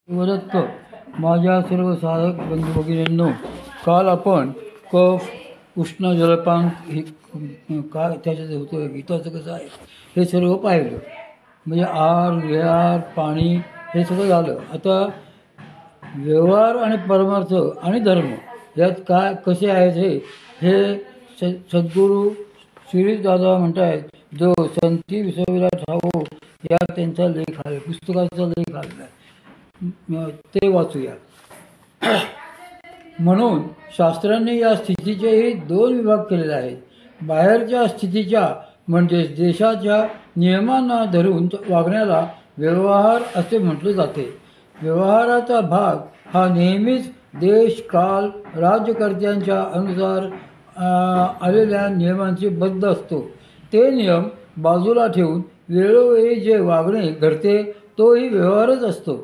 शिवदत्त माझ्या सर्व साधक बंधू भगिनींनो, काल आपण कफ उष्ण जलपान हे काय त्याच्यात होतं, गीताचं कसं आहे हे सर्व पाहिलं. म्हणजे आहार विहार पाणी हे सगळं झालं. आता व्यवहार आणि परमार्थ आणि धर्म यात काय कसे आहेत हे सद्गुरू श्रीदादा म्हणत आहेत. जो संती विश्वविराट ठाऊ या त्यांचा लेख आहे, पुस्तकाचा लेख आलेला आहे, ते वाचूया. म्हणून शास्त्रांनी या स्थितीचेही दोन विभाग केलेले आहेत. बाहेरच्या स्थितीच्या म्हणजेच देशाच्या नियमांना धरून वागण्याला व्यवहार असे म्हटले जाते. व्यवहाराचा भाग हा नेहमीच देश काल राज्यकर्त्यांच्या अनुसार आलेल्या नियमांचे बद्ध असतो. ते नियम बाजूला ठेवून वेळोवेळी जे वागणे घडते तोही व्यवहारच असतो,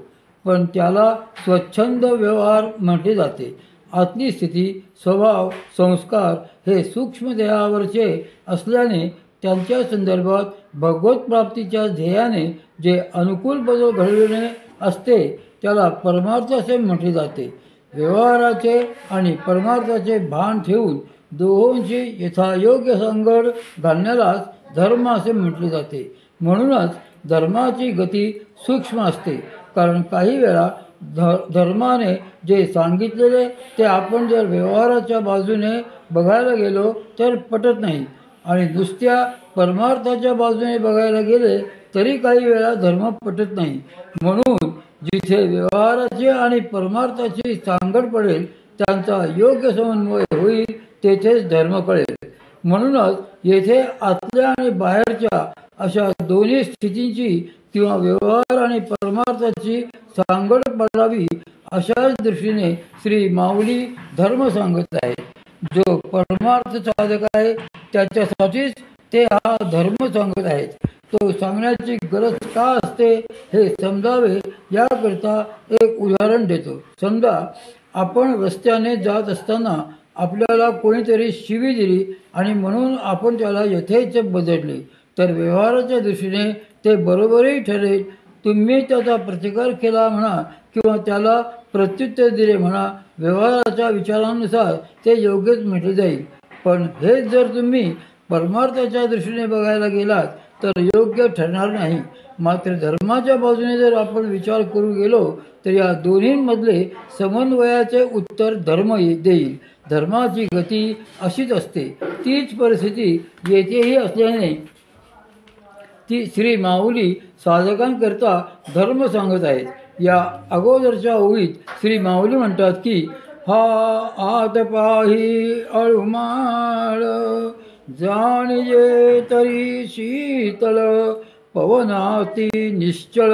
पण त्याला स्वच्छंद व्यवहार म्हटले जाते. आतली स्थिती स्वभाव संस्कार हे सूक्ष्म देहावरचे असल्याने त्यांच्या संदर्भात भगवत प्राप्तीच्या ध्येयाने जे अनुकूल बदल घडविणे असते त्याला परमार्थ असे म्हटले जाते. व्यवहाराचे आणि परमार्थाचे भान ठेवून दोहोंची यथायोग्य संगड घालण्यालाच धर्म असे म्हटले जाते. म्हणूनच धर्माची गती सूक्ष्म असते, कारण काही वेळा धर्माने जे सांगितलेले ते आपण जर व्यवहाराच्या बाजूने बघायला गेलो तर पटत नाही, आणि नुसत्या परमार्थाच्या बाजूने बघायला गेले तरी काही वेळा धर्म पटत नाही. म्हणून जिथे व्यवहाराची आणि परमार्थाची सांगड पडेल त्यांचा योग्य समन्वय होईल तेथेच धर्म कळेल. म्हणूनच येथे आतल्या आणि बाहेरच्या अशा दोन्ही स्थितींची किंवा व्यवहार आणि परमार्थाची सांगड पडावी अशाच दृष्टीने श्री माऊली धर्म सांगत आहेत. जो परमार्थ साधक आहे त्याच्यासाठीच ते हा धर्म सांगत आहेत. तो सांगण्याची गरज का असते हे समजावे याकरता एक उदाहरण देतो. समजा आपण रस्त्याने जात असताना आपल्याला कोणीतरी शिवी दिली आणि म्हणून आपण त्याला यथेच्छ बदलले तर व्यवहाराच्या दृष्टीने ते बरोबरही ठरेल. तुम्ही त्याचा प्रतिकार केला म्हणा किंवा त्याला प्रत्युत्तर दिले म्हणा, व्यवहाराच्या विचारानुसार ते योग्यच म्हटले जाईल. पण हेच जर तुम्ही परमार्थाच्या दृष्टीने बघायला गेलात तर योग्य ठरणार नाही. मात्र धर्माच्या बाजूने जर आपण विचार करू गेलो तर या दोन्हींमधले समन्वयाचे उत्तर धर्म देईल. धर्माची गती अशीच असते. तीच परिस्थिती येथेही असल्याने ती श्री माऊली साधकांकरता धर्म सांगत आहेत. या अगोदरच्या ओळीत श्री माऊली म्हणतात की हा आत पाही अळुमाळ जाणिजे तरी शीतळ पवनाती निश्चळ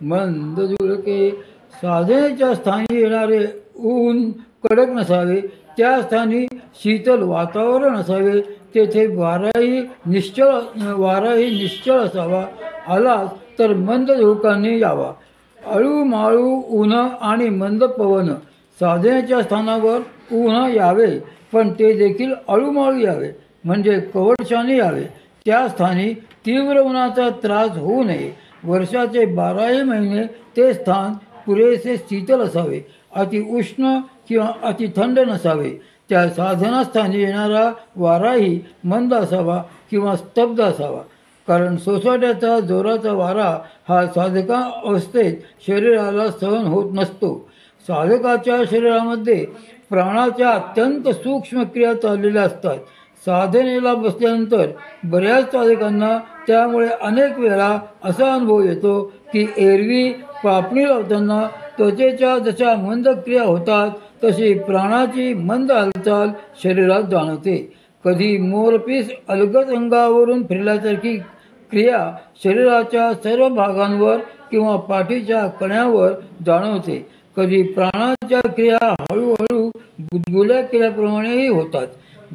मंद झुळके. साधनेच्या स्थानी येणारे ऊन कडक नसावे, त्या स्थानी शीतल वातावरण असावे, तेथे वाराही निश्चळ असावा, आलाच तर मंद झुळकांनी यावा. अळूमाळू ऊन आणि मंद पवन. साधनेच्या स्थानावर ऊन यावे पण ते देखील अळूमाळू यावे, म्हणजे कवडशाने यावे. त्या स्थानी तीव्र उन्हाचा त्रास होऊ नये. वर्षाचे 12ही महिने ते स्थान पुरेसे शीतल असावे, अति उष्ण किंवा अति थंड नसावे. त्या साधनास्थानी येणारा वाराही मंद असावा किंवा स्तब्ध असावा, कारण सोसाट्याचा जोराचा वारा हा साधका अवस्थेत शरीराला सहन होत नसतो. साधकाच्या शरीरामध्ये प्राणाच्या अत्यंत सूक्ष्म क्रिया चाललेल्या असतात. साधनेला बसल्यानंतर बऱ्याच साधकांना त्यामुळे अनेक वेळा असा अनुभव येतो की एरवी पापणी लावताना त्वचेच्या जशा मंद क्रिया होतात तशी प्राणाची मंद हालचाल शरीरात जाणवते. कधी मोरपीस अलगद अंगावरून फिरल्यासारखी क्रिया शरीराच्या सर्व भागांवर किंवा पाठीच्या कण्यावर जाणवते. कधी प्राणाच्या क्रिया हळूहळू गुदगुल्या केल्याप्रमाणेही होतात.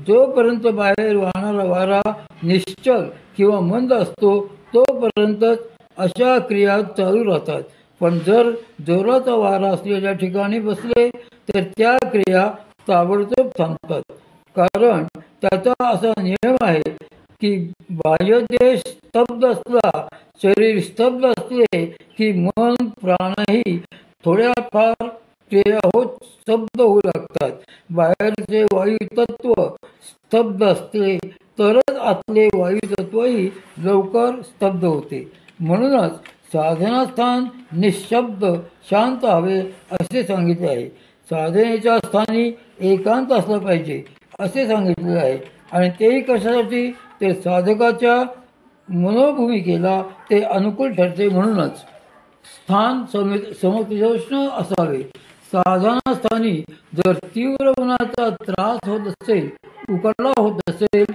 जोपर्यंत बाहेर वाहणारा वारा निश्चल किंवा मंद असतो तोपर्यंतच अशा क्रिया चालू राहतात. पण जर जोराचा वारा असलेल्या ठिकाणी बसले तर त्या क्रिया ताबडतोब थांबतात. कारण त्याचा असा नियम आहे की बाह्यदेश स्तब्ध असला, शरीर स्तब्ध असले की मन प्राणही थोड्याफार क्रिया होत स्तब्ध होऊ लागतात. बाहेरचे वायुतत्व स्तब्ध असले तरच आतले वायुतत्वही लवकर स्तब्ध होते. म्हणूनच साधनास्थान निःशब्द शांत हवे असे सांगितले आहे. साधनेच्या स्थानी एकांत असला पाहिजे असे सांगितले आहे. आणि तेही कशासाठी? ते साधकाच्या मनोभूमिकेला ते अनुकूल ठरते. म्हणूनच स्थान समशीतोष्ण असावे. साधनास्थानी जर तीव्र उन्हाचा त्रास होत असेल, उकडला होत असेल,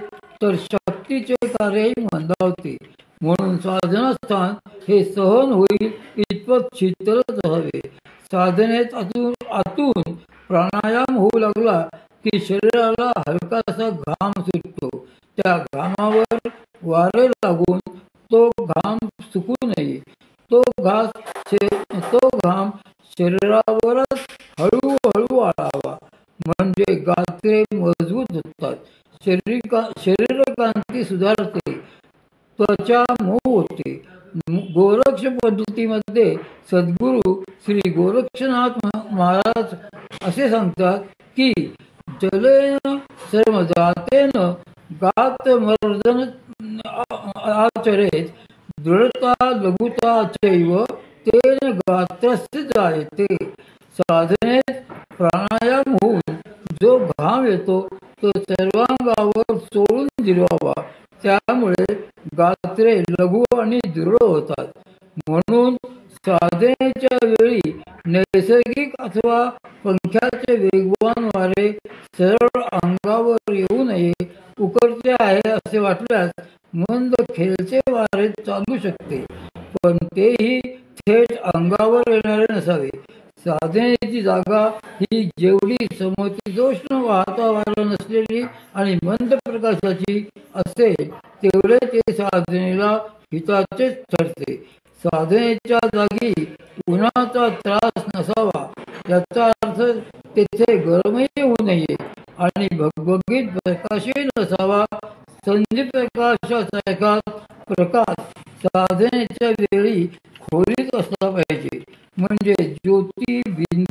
तर शक्तीचे कार्यही मंदावते. म्हणून साधनास्थान हे सहन होईल इतपत शीतलच हवे. साधनेत आतून प्राणायाम होऊ लागला की शरीराला हलकासा घाम सुटतो. त्या घामावर वारे लागून तो घाम सुकू नये. तो घाम शरीरावरच हळूहळू वाळावा. म्हणजे गात्रे मजबूत होतात, शरीरकांती सुधारते, त्वचा मऊ होते. गोरक्ष पद्धतीमध्ये सद्गुरू श्री गोरक्षनाथ महाराज असे सांगतात की जलेन सर्वजातेन गात्रमर्दन आचरेत दृढता लघुता चैव तेन गात्रस्य जायते. साधनेत प्राणायाम होऊन जो घाम येतो तो सर्वांगावर चोळून जिरवावा. त्यामुळे गात्रे लघु आणि दृढ होतात. म्हणून साधनेच्या वेळी नैसर्गिक अथवा पंख्याचे वेगवान वारे सरळ अंगावर येऊ नये. उकडते आहे असे वाटल्यास मंद खेळचे वारे चालू शकते, पण तेही थेट अंगावर येणारे नसावे. साधनेची जागा ही जेवढी समशीतोष्ण वाहता वारा नसलेली आणि मंद प्रकाशाची असेल तेवढे ते साधनेला हिताचेच ठरते. साधनेच्या जागी उन्हाचा त्रास नसावा याचा अर्थ तेथे गरमही होऊ नये आणि भगभगीत प्रकाशही नसावा. संधी प्रकाशासारखा प्रकाश साधनेच्या वेळी खोलीत असला पाहिजे. म्हणजे ज्योती बिंदू